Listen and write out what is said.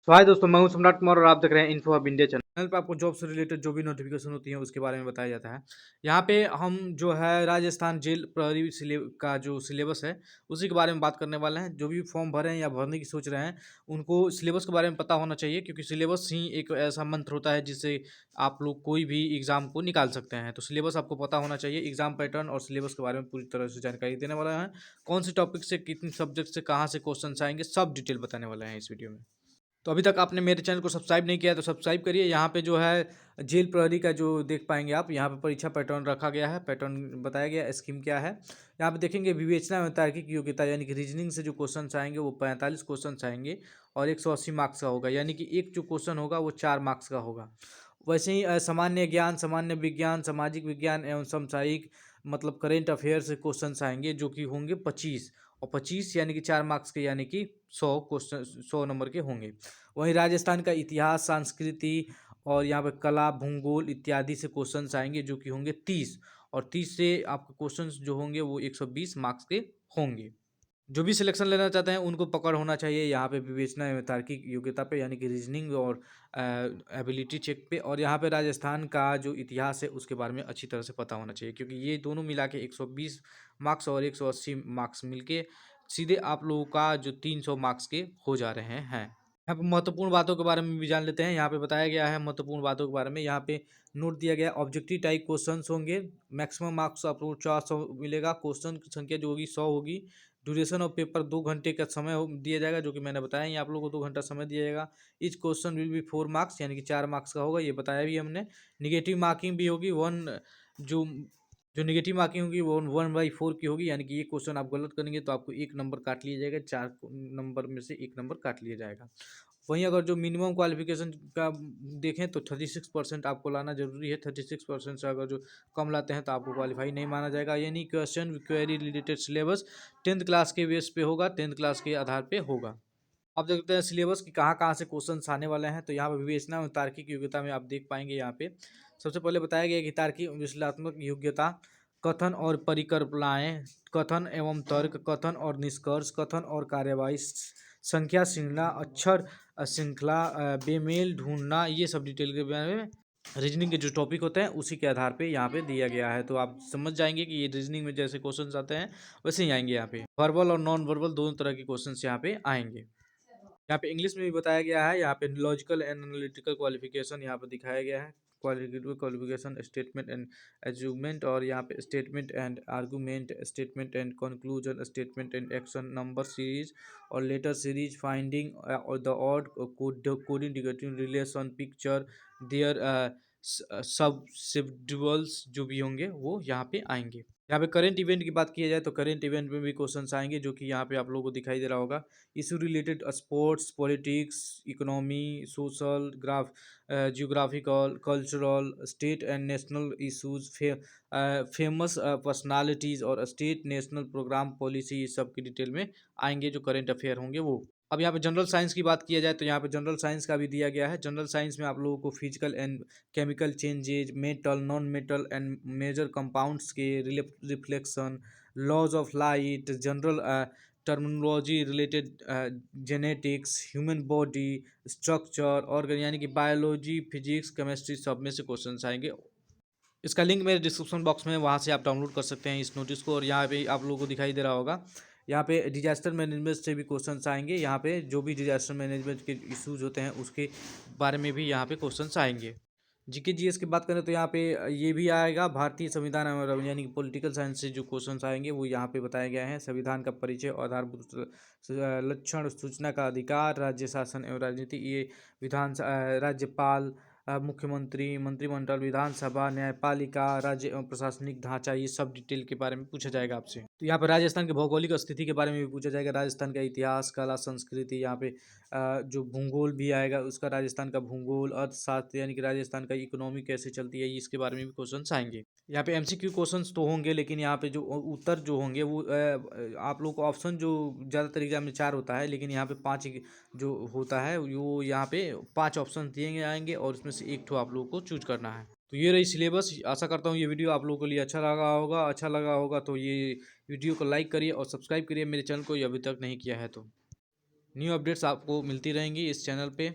तो हाय दोस्तों, मैं हूं सम्राट कुमार और आप देख रहे हैं इन्फो ऑफ इंडिया चैनल पे। आपको जॉब से रिलेटेड जो भी नोटिफिकेशन होती है उसके बारे में बताया जाता है। यहाँ पे हम जो है राजस्थान जेल प्रहरी का जो सिलेबस है उसी के बारे में बात करने वाले हैं। जो भी फॉर्म भरे हैं या भरने की सोच रहे हैं उनको सिलेबस के बारे में पता होना चाहिए, क्योंकि सिलेबस ही एक ऐसा मंत्र होता है जिससे आप लोग कोई भी एग्जाम को निकाल सकते हैं। तो सिलेबस आपको पता होना चाहिए। एग्जाम पैटर्न और सिलेबस के बारे में पूरी तरह से जानकारी देने वाला है। कौन से टॉपिक से, कितने सब्जेक्ट से, कहाँ से क्वेश्चन आएंगे, सब डिटेल बताने वाले हैं इस वीडियो में। तो अभी तक आपने मेरे चैनल को सब्सक्राइब नहीं किया है तो सब्सक्राइब करिए। यहाँ पे जो है जेल प्रहरी का जो देख पाएंगे आप, यहाँ पे परीक्षा पैटर्न रखा गया है, पैटर्न बताया गया है, स्कीम क्या है। यहाँ पे देखेंगे विवेचना में तार्किक योग्यता यानी कि रीजनिंग से जो क्वेश्चन आएंगे वो 45 क्वेश्चन आएंगे और 180 मार्क्स का होगा, यानी कि एक जो क्वेश्चन होगा वो 4 मार्क्स का होगा। वैसे ही सामान्य ज्ञान, सामान्य विज्ञान, सामाजिक विज्ञान एवं समसामयिक मतलब करेंट अफेयर से क्वेश्चन आएंगे जो कि होंगे 25 और 25 यानी कि 4 मार्क्स के, यानी कि 100 क्वेश्चन 100 नंबर के होंगे। वहीं राजस्थान का इतिहास, संस्कृति और यहाँ पे कला, भूगोल इत्यादि से क्वेश्चंस आएंगे जो कि होंगे 30 और 30 से आपके क्वेश्चंस जो होंगे वो 120 मार्क्स के होंगे। जो भी सिलेक्शन लेना चाहते हैं उनको पकड़ होना चाहिए यहाँ पे विवेचना एवं तार्किक योग्यता पे, यानी कि रीजनिंग और एबिलिटी चेक पे। और यहाँ पे राजस्थान का जो इतिहास है उसके बारे में अच्छी तरह से पता होना चाहिए, क्योंकि ये दोनों मिला के 120 मार्क्स और 180 मार्क्स मिलके सीधे आप लोगों का जो 300 मार्क्स के हो जा रहे हैं। यहाँ पे महत्वपूर्ण बातों के बारे में भी जान लेते हैं। यहाँ पे बताया गया है महत्वपूर्ण बातों के बारे में। यहाँ पे नोट दिया गया ऑब्जेक्टिव टाइप क्वेश्चंस होंगे। मैक्सिमम मार्क्स आपको 400 मिलेगा। क्वेश्चन की संख्या जो होगी 100 होगी। ड्यूरेशन ऑफ पेपर 2 घंटे का समय दिया जाएगा, जो कि मैंने बताया ही आप लोगों को 2 घंटा समय दिया जाएगा। Each question will be 4 marks यानी कि 4 मार्क्स का होगा, ये बताया भी हमने। निगेटिव मार्किंग भी होगी। जो जो निगेटिव मार्किंग होगी वो 1/4 की होगी, यानी कि ये क्वेश्चन आप गलत करेंगे तो आपको 1 नंबर काट लिया जाएगा। 4 नंबर में से 1 नंबर काट लिया जाएगा। वहीं अगर जो मिनिमम क्वालिफिकेशन का देखें तो 36% आपको लाना जरूरी है। 36% से अगर जो कम लाते हैं तो आपको क्वालिफाई नहीं माना जाएगा। यानी question query related syllabus 10th class के बेस पे होगा, 10th क्लास के आधार पे होगा। अब देखते हैं सिलेबस की कहाँ कहाँ से क्वेश्चन आने वाले हैं। तो यहाँ पर विवेचना और तार्किक योग्यता में आप देख पाएंगे। यहाँ पे सबसे पहले बताया गया कि तार्किक विश्लेषणात्मक योग्यता, कथन और परिकल्पनाएं, कथन एवं तर्क, कथन और निष्कर्ष, कथन और कार्यवाही, संख्या श्रृंखला, अक्षर श्रृंखला, बेमेल ढूंढना, ये सब डिटेल के बारे में रीजनिंग के जो टॉपिक होते हैं उसी के आधार पे यहाँ पे दिया गया है। तो आप समझ जाएंगे कि ये रीजनिंग में जैसे क्वेश्चंस आते हैं वैसे ही आएंगे। यहाँ पे वर्बल और नॉन वर्बल दोनों तरह के क्वेश्चंस यहाँ पे आएंगे। यहाँ पे इंग्लिश में भी बताया गया है। यहाँ पे लॉजिकल एंड एनालिटिकल क्वालिफिकेशन यहाँ पे दिखाया गया है। Qualitative qualification, statement and achievement, और यहाँ पे statement and argument, statement and conclusion, statement and action, number series और लेटर सीरीज, फाइंडिंग और the odd coding decoding relation, picture there सब्सिडुअल्स जो भी होंगे वो यहाँ पे आएंगे। यहाँ पे करंट इवेंट की बात की जाए तो करंट इवेंट में भी क्वेश्चंस आएंगे, जो कि यहाँ पे आप लोगों को दिखाई दे रहा होगा। Issue related sports, politics, economy, social, geographical, cultural, state and national issues, famous personalities और स्टेट नेशनल प्रोग्राम पॉलिसी, इस सब की डिटेल में आएंगे जो करेंट अफेयर होंगे वो। अब यहाँ पे जनरल साइंस की बात किया जाए तो यहाँ पे जनरल साइंस का भी दिया गया है। जनरल साइंस में आप लोगों को physical and chemical changes, metal, non metal and major compounds के reflection, laws of light, general terminology related, genetics, human body structure, organ, यानी कि बायोलॉजी, फिजिक्स, केमिस्ट्री, सब में से क्वेश्चन आएंगे। इसका लिंक मेरे डिस्क्रिप्शन बॉक्स में है, वहाँ से आप डाउनलोड कर सकते हैं इस नोटिस को। और यहाँ पे आप लोगों को दिखाई दे रहा होगा, यहाँ पे डिजास्टर मैनेजमेंट से भी क्वेश्चंस आएंगे। यहाँ पे जो भी डिजास्टर मैनेजमेंट के इश्यूज होते हैं उसके बारे में भी यहाँ पे क्वेश्चंस आएंगे। जीके जीएस की बात करें तो यहाँ पे ये भी आएगा। भारतीय संविधान यानी कि पॉलिटिकल साइंस से जो क्वेश्चंस आएंगे वो यहाँ पे बताया गया है। संविधान का परिचय, आधारभूत लक्षण, सूचना का अधिकार, राज्य शासन एवं राजनीति, ये राज्यपाल, मुख्यमंत्री, मंत्रिमंडल, विधानसभा, न्यायपालिका, राज्य एवं प्रशासनिक ढांचा, ये सब डिटेल के बारे में पूछा जाएगा आपसे। तो यहाँ पर राजस्थान की भौगोलिक स्थिति के बारे में भी पूछा जाएगा। राजस्थान का इतिहास, कला, संस्कृति, यहाँ पे जो भूगोल भी आएगा उसका, राजस्थान का भूगोल, अर्थशास्त्र यानी कि राजस्थान का इकोनॉमी कैसे चलती है, इसके बारे में भी क्वेश्चंस आएंगे। यहाँ पे एमसीक्यू क्वेश्चंस तो होंगे, लेकिन यहाँ पे जो उत्तर जो होंगे वो आप लोग को ऑप्शन जो ज़्यादातर एग्जाम में 4 होता है, लेकिन यहाँ पे 5 जो होता है वो यहाँ पे 5 ऑप्शन दिए आएंगे और उसमें से एक ठो आप लोगों को चूज करना है। तो ये रही सिलेबस। आशा करता हूँ ये वीडियो आप लोगों के लिए अच्छा लगा होगा तो ये वीडियो को लाइक करिए और सब्सक्राइब करिए मेरे चैनल को, ये अभी तक नहीं किया है तो। न्यू अपडेट्स आपको मिलती रहेंगी इस चैनल पे।